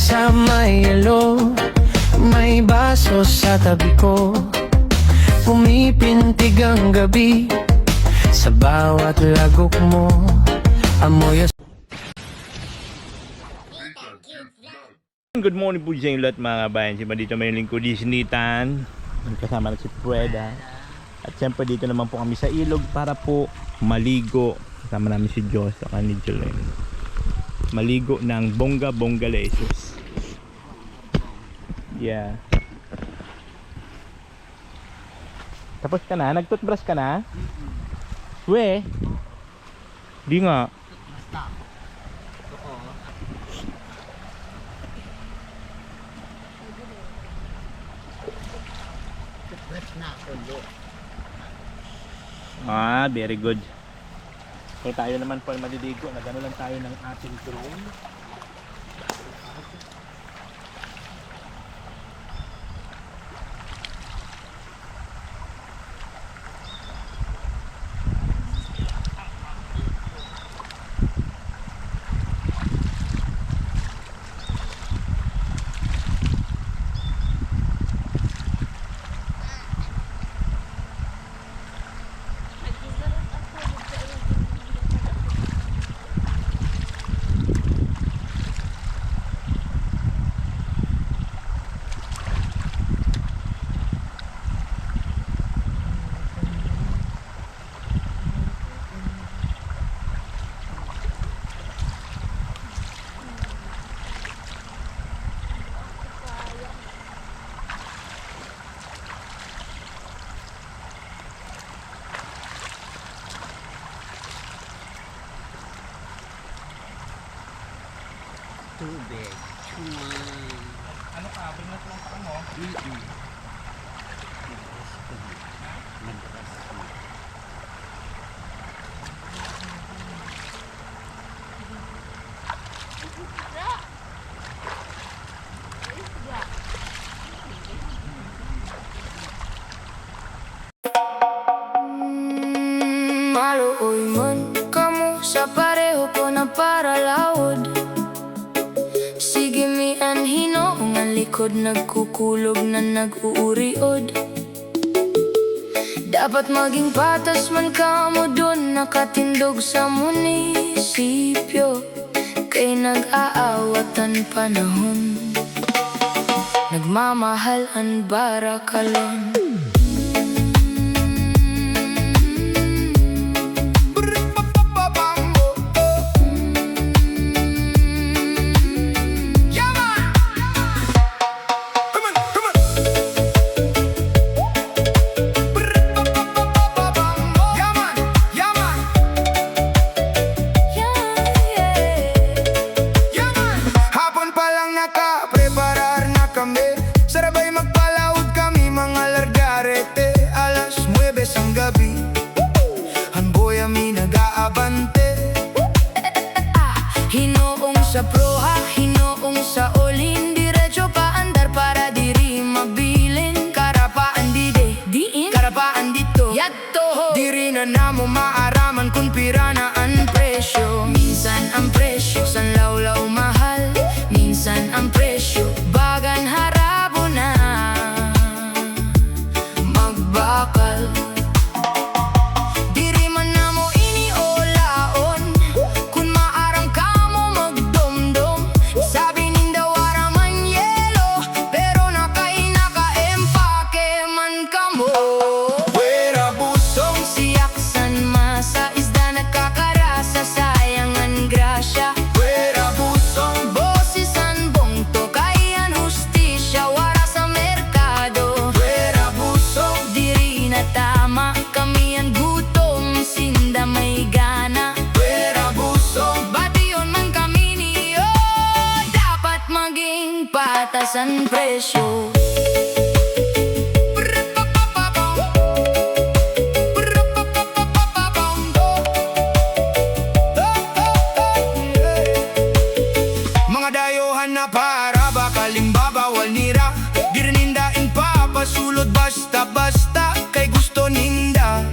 sa may yelo, may baso sa tabi ko. Pumipintig ang gabi sa bawat lagok mo. Amoy. Good morning po sa inyo lahat mga kabayan. Siyempre dito may lingkod di sinitan. Kasama na si Freda. At siyempre dito naman po kami sa ilog para po maligo. Kasama namin si Diyos at ni Jolene. Maligo ng bongga leses. Yeah. Tapos ka na? Nag-toothbrush ka na? We? Di nga. Ah, very good. So tayo naman po maliligo. Nagano lang tayo ng ating drone. Tubig. Ano ka? Binat lang pa mo? Maluoy man kamo sa pareho ko na para laod. Sige mi anhino ang likod nagkukulog na nag-uuriod. Dapat maging patas man kamo dun nakatindog sa munisipyo. Kay nag-aawatan panahon, nagmamahal ang barakalon. Hinoong sa proha, hinoong sa olin, diretso pa andar para diri mabilin. Karapaan diin, karapaan dito, yadto diri na namo maaraman kung pira na ang presyo. Minsan ang presyo san lawlaw mahal, minsan ang presyo bagan harabo na magbakal. Patasan presyo. Mga dayohan na para bakaling babawal nira. Di rin hindain pa pasulod basta-basta. Kay gusto ninda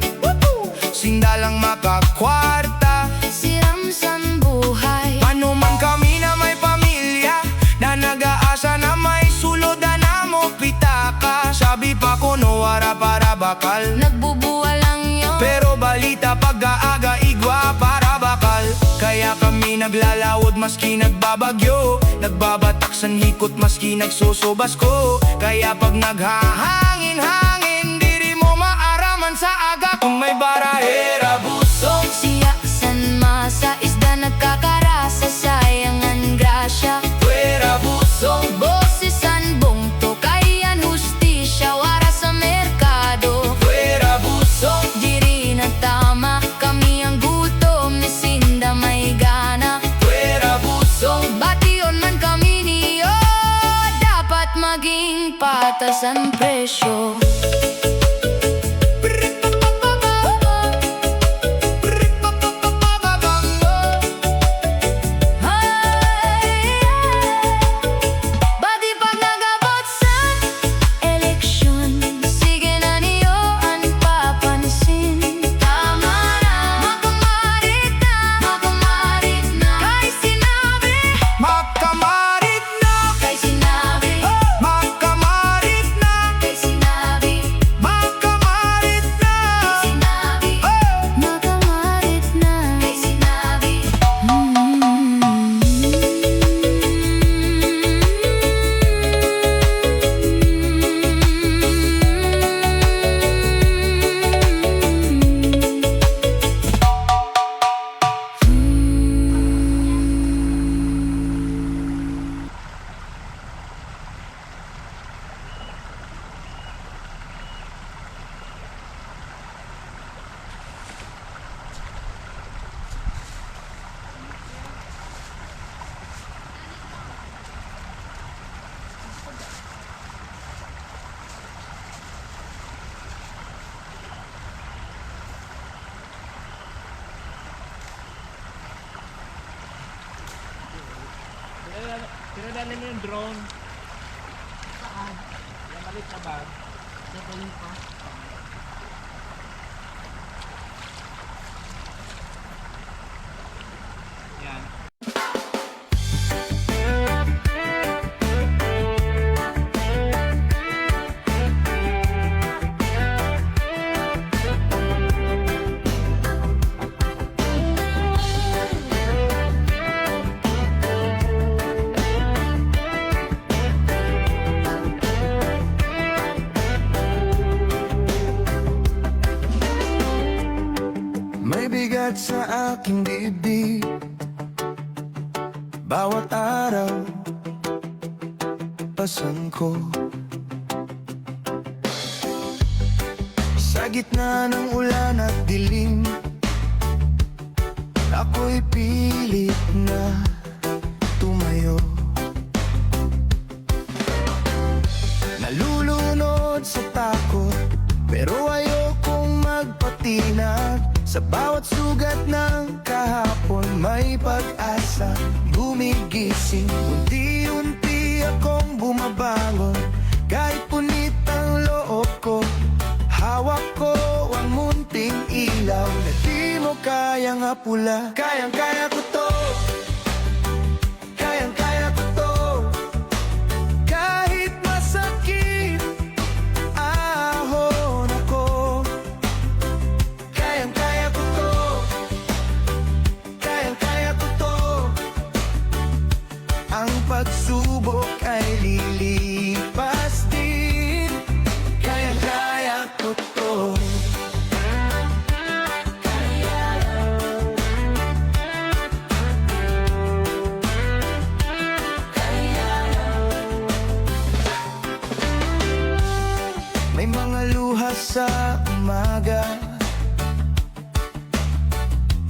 sinda lang makakwarta. Siram san buhay, Paano man kami na may pamilya na bakal. Nagbubuwa lang yun. Pero balita pag-aaga igwa para bakal. Kaya kami naglalawod maski nagbabagyo, nagbabatak sa hikot maski nagsusubas ko. Kaya pag naghahangin-hangin, di mo maaraman sa aga kung may barahera busong. Siya san masa isda nagkakarasa, sayangan grasya. Fuera busong, Boses san bongto, kayan hustisya, wara sa merkado. fuera busong, Diri na tama, kami ang gutom, ni Sinda may gana. fuera busong. Bation man kami niyo, dapat maging patas ang presyo. Badi pag nagabot sa eleksyon, sige na niyo ang papansin. Tama na, makamarit na, makamarit na. Kay sinabi, Makamarit na, kay sinabi, makamarit na, kay sinabi, makamarit na. sinabi, makamarit na, kay sinabi. Tinadali mo yung drone. Saan? Yung malit na bag. Yan. May bigat sa aking dibdib, bawat araw pasan ko. Sa gitna ng ulan at dilim, ako'y pilit na tumayo. Nalulunod sa takot, pero ayokong magpatinag. Sa bawat sugat ng kahapon may pag-asa gumigising. Unti-unti akong bumabangon, kahit punit ang loob ko. Hawak ko ang munting ilaw na di mo kayang hapula. Kayang-kaya ko to, kayang-kaya ko to. Kahit masakit ahon ako, kayang-kaya ko to, kayang-kaya ko to. Ang pagsubok ay lilipas din, kayang-kaya ko to. May mga luha sa umaga,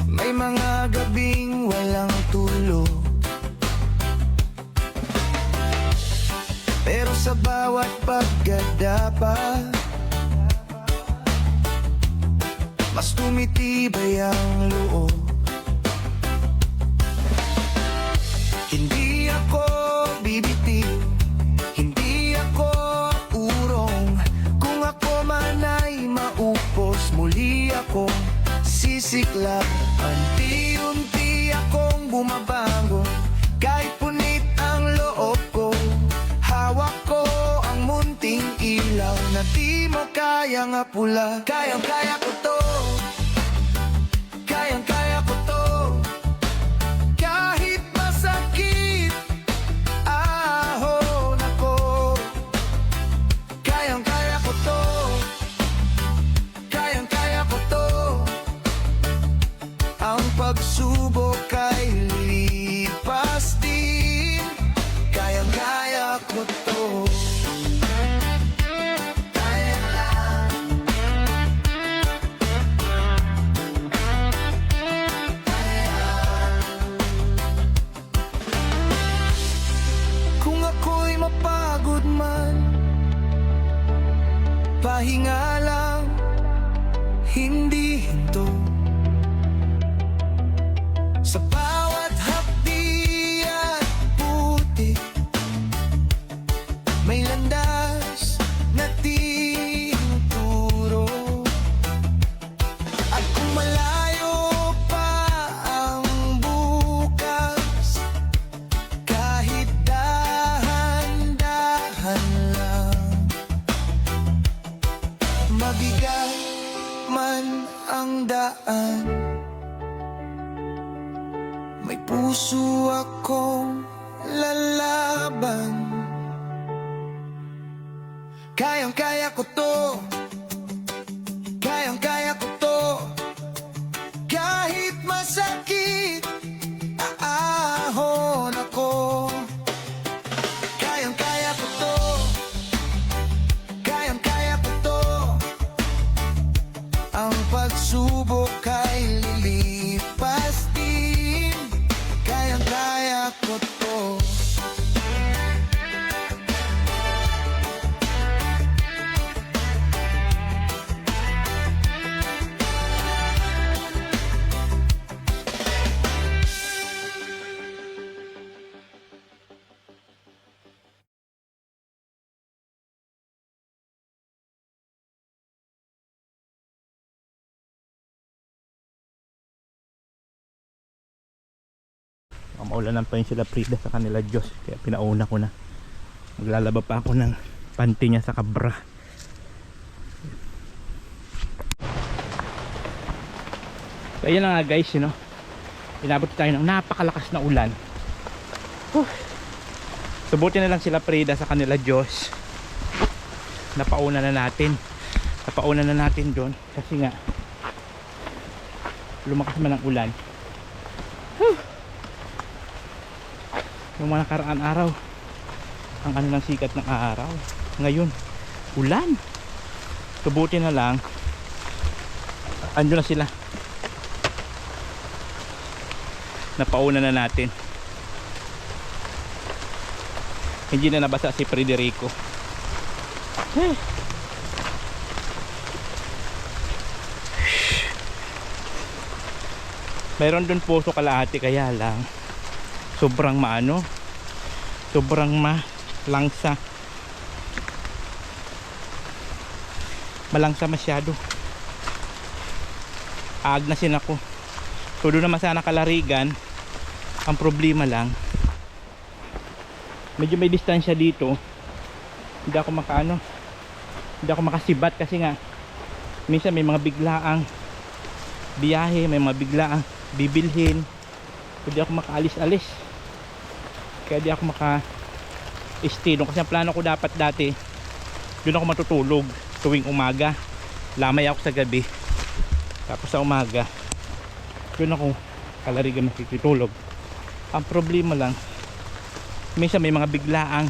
may mga gabing walang tulog. Pero sa bawat paggadapa, mas tumitibay ang loob. Hindi ako bibitiw, hindi ako urong. Kung ako man ay maupos, muli akong sisiklab. Unti-unti akong bumabangon, kahit punit ang loob ko. Hawak ko ang munting ilaw na di makaya nga pula. Kayang-kaya ko to. Kayang-kaya ko to. Kahit masakit, ahon ako. Kayang-kaya ko to. Kayang-kaya ko to. Ang pagsubok ay lilipas din. Kayang-kaya ko to. Kaya lang. Kung ako'y mapagod man, pahinga lang, hindi hinto. Sa bawat hapdi at putik, may landas na tinuturo. At kung malayo pa ang bukas, kahit dahan-dahan lang, mabigat man ang daan, may puso akong lalaban. Kayang-kaya ko to. Kayang-kaya ko to. Kahit masakit, aahon ako. Kayang-kaya ko to. Kayang-kaya ko to. Ang pagsubok ay lilipas din. Kayang-kaya ko to. Maulanan pa yun sila Frida sa kanila Diyos, kaya pinauna ko na. Maglalaba pa ako ng panty niya sa kabra. So ayun na nga guys, you know, inabot tayo ng napakalakas na ulan. Subutin na lang sila Frida sa kanila Diyos. Napauna na natin doon kasi nga lumakas man ang ulan. Yung mga nakaraan araw, ang ano ng sikat ng araw, ngayon ulan. Subuti na lang, andun na sila, napauna na natin. Hindi na nabasa si Federico. Mayroon dun puso kalahati, kaya lang sobrang maano, sobrang malangsa, malangsa masyado. Aagnasin ako. So doon naman sana Kalarigan. Ang problema lang, medyo may distansya dito, hindi ako makaano, hindi ako makasibat kasi nga minsan may mga biglaang biyahe, may mga biglaang bibilhin, hindi ako makaalis-alis, kaya di ako maka-stay doon. Kasi ang plano ko dapat dati, doon ako matutulog tuwing umaga, lamay ako sa gabi, tapos sa umaga doon ako Kalarigan makikitulog. Ang problema lang, minsan may mga biglaang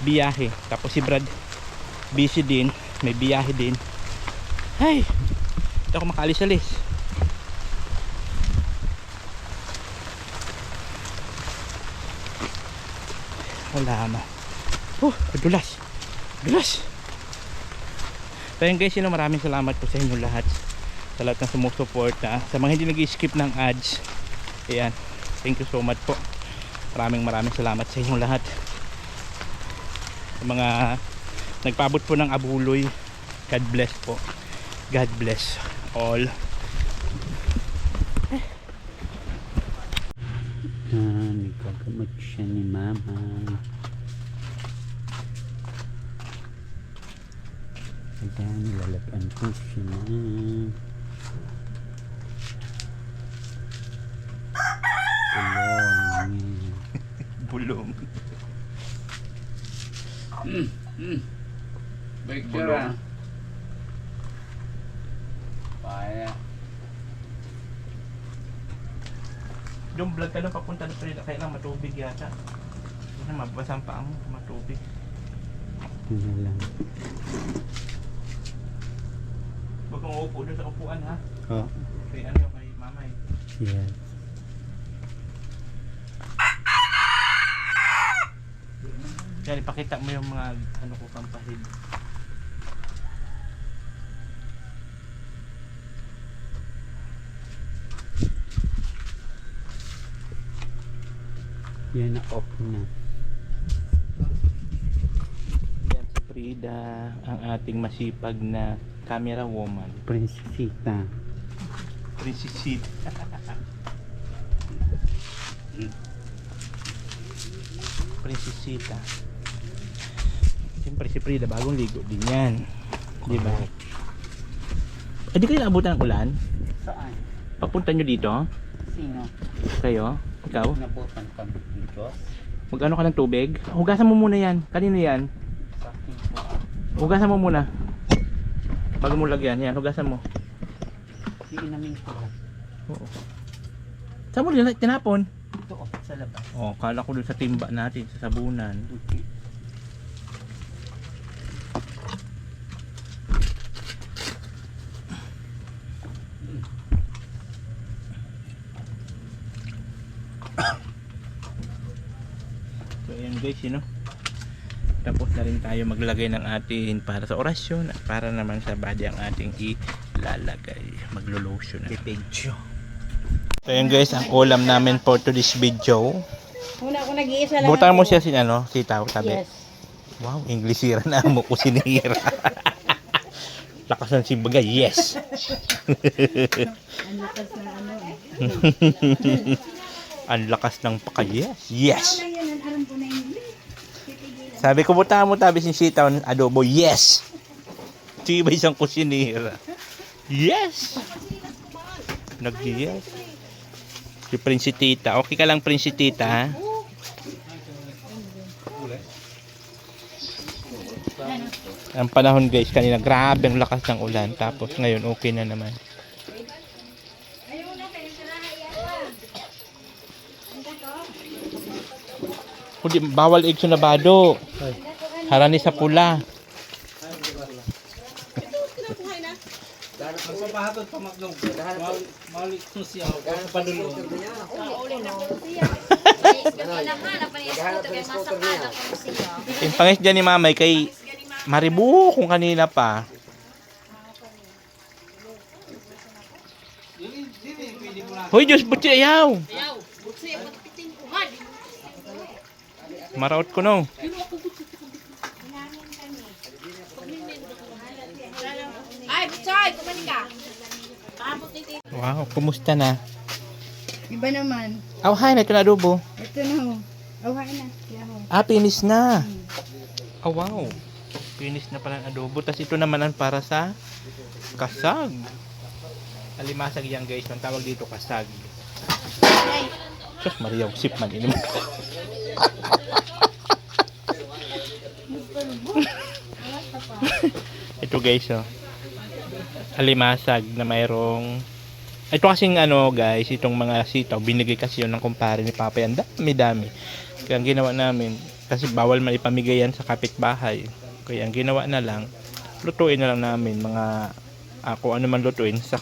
biyahe, tapos si Brad busy din, may biyahe din, ay hindi ako makaalis-alis. Wala na. Dulas. So yun guys, maraming salamat po sa inyo lahat, sa lahat ng sumusuporta, sa mga hindi nag-skip ng ads. Ayan, thank you so much po. Maraming salamat sa inyo lahat. Sa mga nagpaabot po ng abuloy, God bless po. God bless all. Nagkagamot siya ni mama. Ayan, nilalagyan ko siya ng tulong. Bulong. Picture ah. Paya. Yung vlog ka lang papunta na Frida, kaya lang matubig yata. Ano, mabasang pa mo, matubig. Ano lang. Huwag kang uupo doon sa upuan ha. Oh, Kaya ano yung kay mamay. yes. Yan, ipakita mo yung mga ano ko pampahid. Yan na off na. Yan si Frida, ang ating masipag na camera woman. Prinsesita. Princessit. Princesita. Siyempre si Frida, bagong ligo din yan. Di ba? Eh, di kayo naabutan ng ulan? Saan? Papunta nyo dito? Sino? Kayo? Ikaw? Nabutan kami dito. Mag-ano ka ng tubig? Hugasan mo muna yan. Kanino yan? Sa akin po. Hugasan mo muna. Bago mo lagyan. Yan, hugasan mo. Iinamin ko. Oo. Saan mo tinapon? Ito off sa labas. Oh, kala ko dun sa timba natin, sa sabunan. Okay. So ayan guys, tapos na rin tayo maglagay ng ating para sa orasyon at para naman sa body ang ating ilalagay. Maglo-lotion na. Depedyo. So ayan guys, ang ulam namin for today's video. Una ako nag-iisa lang. Butan mo ako. siya sitaw, sabi. Yes. Wow, Inglesira na mo kusinira. Lakas ng simbaga, yes. Ang lakas na ano eh. Ang lakas ng paka, yes. Yes. Wala yan, ang aram ko na yun. Sabi ko, buta mo tabi sin sitaw ng adobo, yes. Tiba isang kusinira. Yes. Nag-yes. Si Prinsitita. Okay ka lang, Prinsitita, ha? Ang panahon guys, kanina grabe ang lakas ng ulan. Tapos ngayon okay na naman. Kundi bawal igso na bado. Harani sa pula. Yung pangis dyan ni mamay kay Maribu kung kanina pa. Hoy, Diyos, butsi ayaw. Maraot ko no. Ay, Bichay, kumani ka. Wow, kumusta na? Iba naman. Oh, hi, na ito na adobo. Ito na ho. Awain na. Kaya ho. Ah, finish na. Oh, wow. Finish na pala ang adobo. Tapos ito naman ang para sa kasag. Alimasag yan guys. Ang tawag dito kasag. Diyos Maria, sip man. Ini mo. Ito guys, oh. Alimasag na mayroong ito kasing ano guys, itong mga sitaw binigay kasi yun ng kumpare ni Papa yan, dami-dami. Kaya ang ginawa namin, kasi bawal man ipamigay yan sa kapitbahay, kaya ang ginawa na lang, lutuin na lang namin mga kung ano man lutuin sa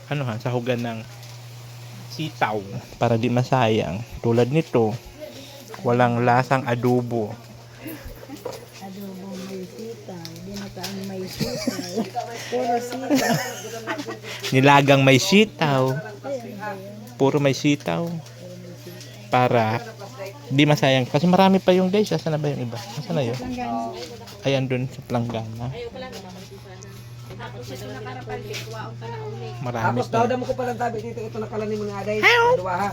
ano sa hugan ng sitaw para di masayang. Tulad nito, walang lasang adobo. Adobo may sitaw. Dinataan may sitaw. Puro sitaw. Nilagang may sitaw. Puro may sitaw. Para di masayang. Kasi marami pa yung guys. Saan na ba yung iba? Saan na yun? Ayan dun sa planggana. Marami Tapos daw pa. damo ko palang tabi dito ito nakalanin mo nga day. Dua ha.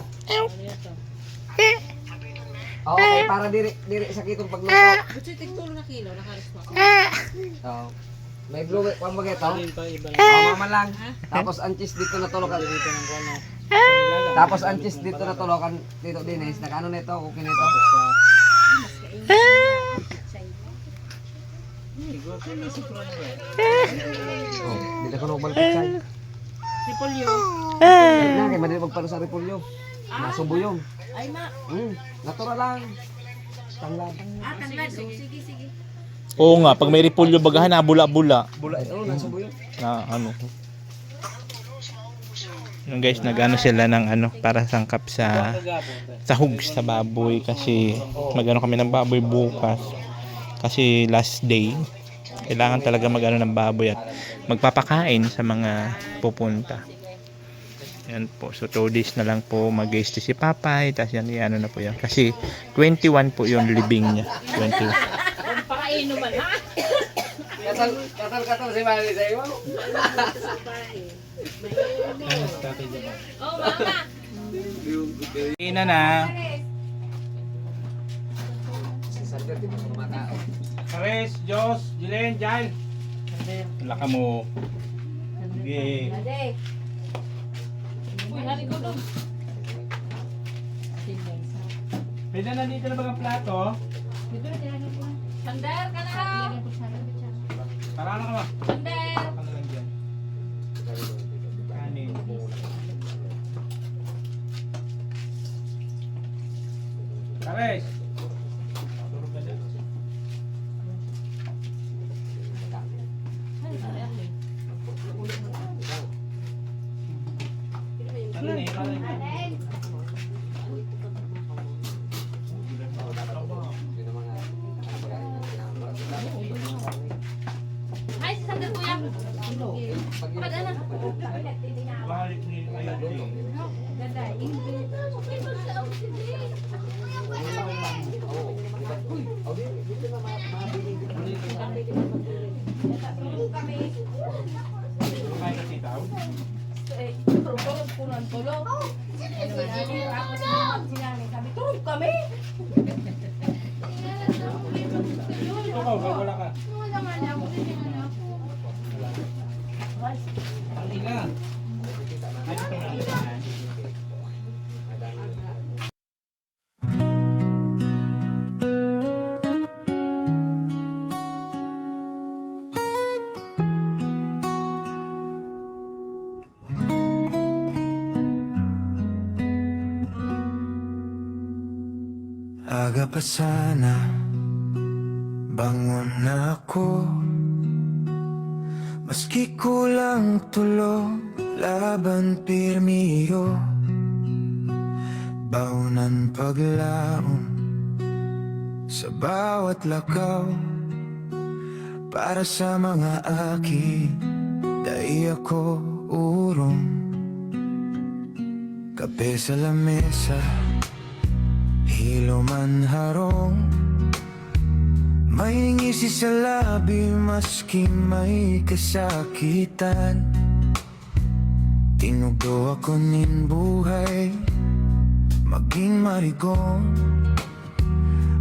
Okay, para diri sa kitong pagluto. Bichay, tigtulo na kilo. Nakaris mo. Oo. May blue, kung bagay ito. Mama lang. Tapos ang cheese dito na tulokan. Dito ng kono. Tapos ang cheese dito na tulokan. Dito din is. Nakaano na ito, okay na ito. Oh, dito ko nung balik chay. Repolyo. Na, kaya madali magpalo sa repolyo. Nasubo yung. Ay, ma. Natural lang. Tanglad. Tanglad. Sige, sige. Oo nga, pag may repolyo bagahan na bula-bula Bula, nasubo yung. na ano. Yung guys, nagano sila ng ano para sangkap sa sahog sa baboy kasi magano kami ng baboy bukas. Kasi last day, kailangan talaga magano ng baboy at magpapakain sa mga pupunta. Yan po. So 2 days na lang po mag-guest si Papay. Tapos yan, ano na po yan. Kasi 21 po yung libing niya. 21. Pakaino man, ha? Katal si Mali sa iyo. Oh, mama. Ina na. Si Sander, di ba kumakao? Pares, Diyos, Jilen, Jal. Laka mo. Sige. Uy, hari ko doon. Pwede na dito na bagang plato. Sander, ka na. Para ano ka ba? Sander. Ano lang dyan? Kanin. Pares. Tulog ka dyan. Ano na yun? Ay, si Sander, kuya. Pag ano? Balik ni Ayun. Ganda. Kumain ka sitaw? Tulog po ng tulog. Sabi, tulog kami. Ikaw, wala ka. Halika. Ay, ito na. Aga pa sana, bangon na ako. Maski kulang tulog, laban pirmiyo. Baunan paglaon sa bawat lakaw. Para sa mga aki, dai ako urong. Kape sa lamesa, hilo man harong. May ngisi sa labi maski may kasakitan. Tinugdo ako nin buhay, maging marigong.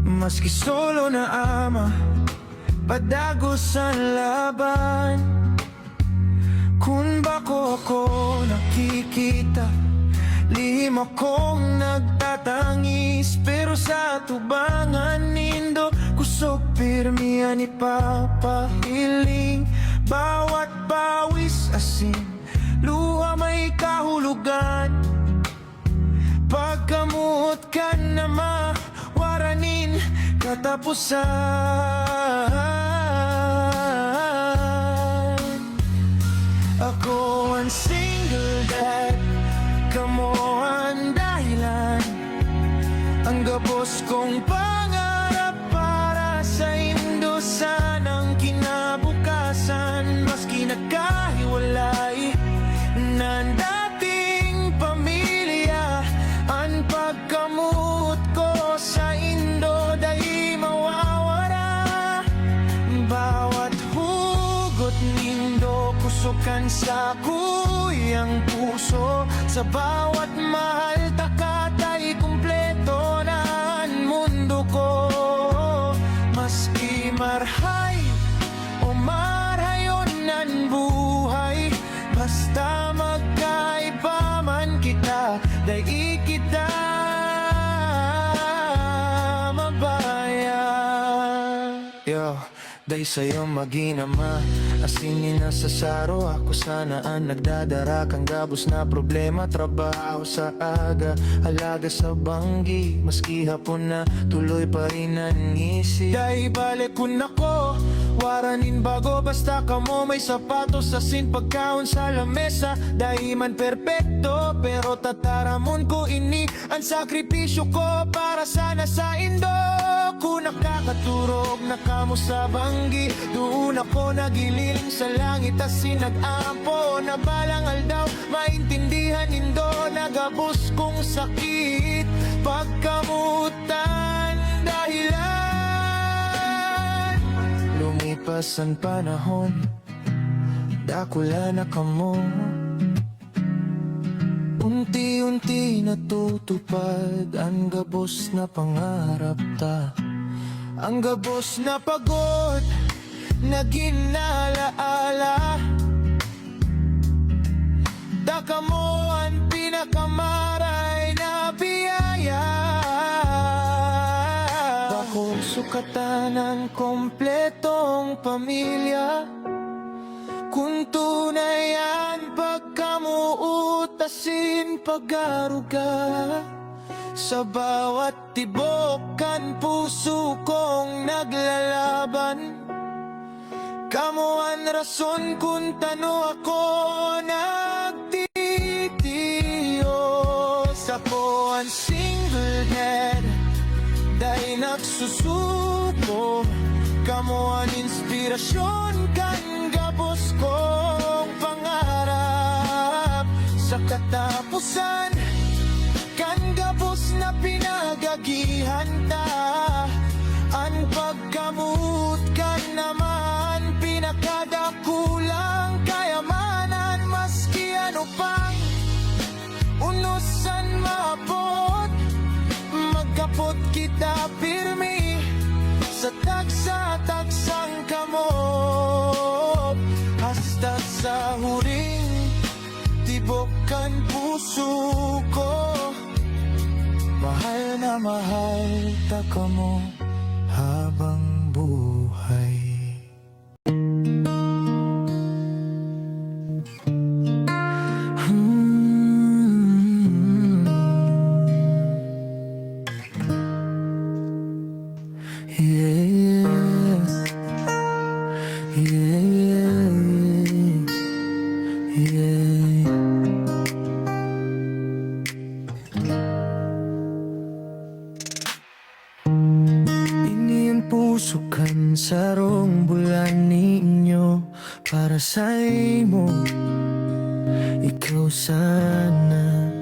Maski solo na ama, padagos ang laban. Kung bako ako nakikita, lihim akong nagtatangis. Pero sa tubangan nindo, kusog pirmihan ipapahiling. Bawat bawis asin, luha may kahulugan. Pagkamot ka na mawaranin katapusan. Ako ang single dad, kamo ang dahilan. Ang gabos kong pangarap para sa indo sanang kinabukasan. Maski nagkahiwalay ng dating pamilya, ang pagkamut ko sa indo dahil mawawala. Bawat hugot nindo kusukan sa kuyang puso. Sa bawat mahal takatay kumpleto na ang mundo ko. Maski marhay o marhayo di kita mabaya. Yo, dahil sa'yo maginama, asinin na sa saro. Ako sana ang nagdadara kang gabos na problema. Trabaho sa aga, alaga sa banggi. Maski hapon na tuloy pa rin ang isip. Dahil balik ko nako, waranin bago. Basta ka mo may sapatos, asin pagkaon sa lamesa. Dahil man perpekto, pero tataramon ko ini ang sakripisyo ko para sana sa indo. Kung nakakaturog na kamo sa banggi, doon ako nagiling sa langit at sinag-ampo. Na balang aldaw, maintindihan indo. Nagabos kong sakit, pagkamutan dahilan. Lumipas ang panahon, dakula na kamo. Unti-unti natutupad ang gabos na pangarap ta. Ang gabos na pagod na ginalaala. Daka mo ang pinakamaray na biyaya. Bakong sukatan ng kompletong pamilya. Kung tunay yan pagkamuutasin pag-aruga. Sa bawat tibok kan puso kong naglalaban. Kamo ang rason kung tano ako nagtitiyos. Ako ang single head, dahil nagsusuko. Kamo ang inspirasyon kan gabos kong pangarap. Sa katapusan, kan gabos na pinagagihan ta. Ang pagkamut kan naman pinakadakulang kayamanan. Maski ano pang unusan maabot, magkapot kita pirmi sa tagsa-tagsang kamot. Hasta sa huring tibokan puso ko. Mahal na mahal ta kamo habang buhay. Pusukan sarong bulan ninyo para sa imo. Ikaw sana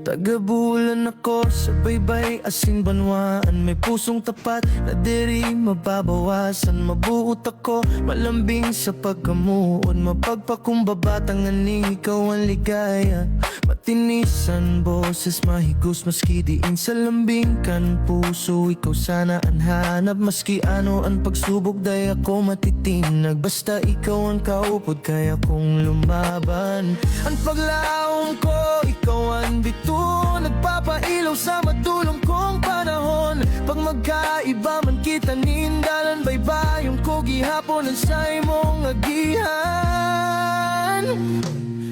tagabulan ako sa baybay asin banwaan. May pusong tapat na diri mababawasan. Mabuot ako malambing sa pagkamuod. Mapagpakumbabatang aning ikaw ang ligaya. Matinisan boses mahigos maski diin sa lambing kan puso. Ikaw sana ang hanap maski ano ang pagsubok. Day ako matitinag basta ikaw ang kaupod. Kaya kong lumaban ang paglaong ko. Ikaw ang bito nagpapailaw sa madulong kong panahon. Pag magkaiba man kita nindalan baybayong ko gihapon ang sa imong agihan.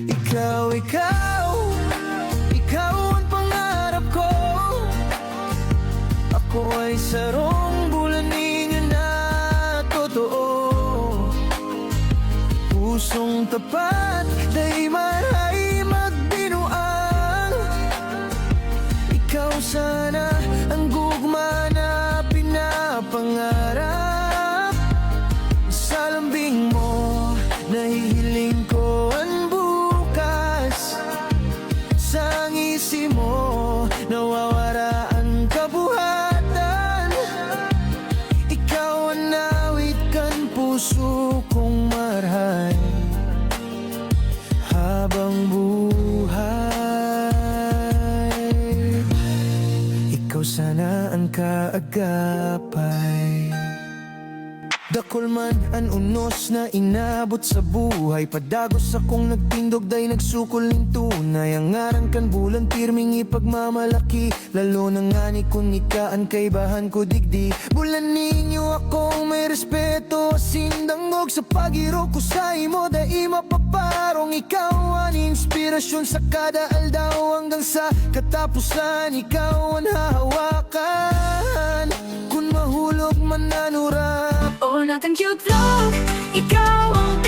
Ikaw, ikaw, ikaw ang pangarap ko. Ako ay sarong bulan ninyo na totoo. Pusong tapat, day maray magbinuang. Ikaw sana ang gugma na pinapangarap. Sa lambing mo, nahihiling ko ang bukas. Sa ngisi mo, nawawala ang kabuhatan. Ikaw ang nawit kan puso kong marhay habang buhay. Ikaw sana ang kaagapay. Dakulman an unos na inabot sa buhay. Padagos akong nagtindog day nagsukol ning tunay. Ang ngaran kan bulan tirming ipagmamalaki. Lalo na nga ni kun ikaan kay bahan ko digdi. Bulan ninyo akong may respeto. Sindangog sa pagiro ko sa imo. Dai mapaparong ikaw ang inspirasyon sa kada aldaw. Hanggang sa katapusan ikaw ang hahawakan. Kung mahulog man nanurap All natin cute vlog, ikaw ang